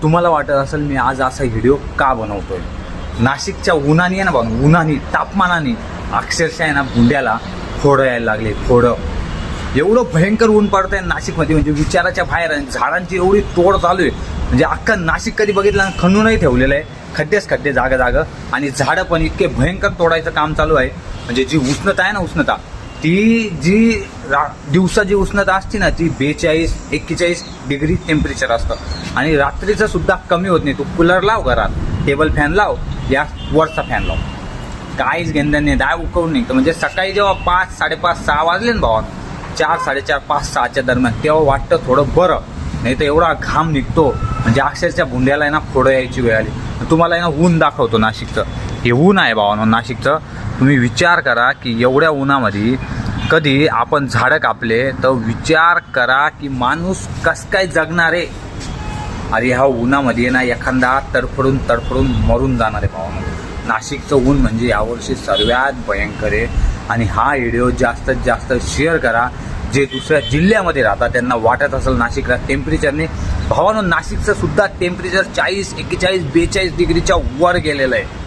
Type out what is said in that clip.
तुम्हाला वाटत असेल मी आज असा व्हिडिओ का बनवतोय. नाशिकच्या उन्हाने आहे ना भाऊ, उन्हाने तापमानाने अक्षरशः आहे ना बुंड्याला फोडं यायला लागले. फोडं एवढं भयंकर ऊन पडतंय नाशिकमध्ये, म्हणजे विचाराच्या बाहेर आहे. झाडांची एवढी तोड चालू आहे, म्हणजे अख्खा नाशिक कधी बघितलं खणूनही ठेवलेलं आहे. खड्डेच खड्डे जागा आणि झाडं पण इतके भयंकर तोडायचं काम चालू आहे. म्हणजे जी उष्णता आहे ना, उष्णता ती दिवसाची उष्णता असते ना, ती 42-41 डिग्री टेम्परेचर असतं. आणि रात्रीचं सुद्धा कमी होत नाही. तू कूलर लाव घरात, टेबल फॅन लाव, या वरचा फॅन लाव, काहीच घेणं नाही. दाय उकळून निघतं. म्हणजे सकाळी जेव्हा 5, 5:30, 6 वाजले ना भावा, 4, 4:30, 5, 6च्या दरम्यान, तेव्हा वाटतं थोडं बरं. नाही तर एवढा घाम निघतो, म्हणजे अक्षरशः भुंड्याला आहे ना फोडं यायची वेळ आली. तुम्हाला आहे ना ऊन दाखवतो नाशिकचं. हे ऊन आहे भावानं नाशिकचं. तुम्ही विचार करा की एवढ्या उन्हामध्ये कधी आपण झाडं कापले तर विचार करा की माणूस कसं काय जगणार आहे. अरे ह्या उन्हामध्ये ना एखादा तडफडून मरून जाणार आहे भावानं. नाशिकचं ऊन म्हणजे यावर्षी सर्वात भयंकर आहे. आणि हा व्हिडिओ जास्तीत जास्त शेअर करा. जे दुसऱ्या जिल्ह्यामध्ये राहतात त्यांना वाटत असेल नाशिकला टेम्परेचरने, भावानं नाशिकचं सुद्धा टेम्परेचर 40, 41, 42 डिग्रीच्या वर गेलेलं आहे.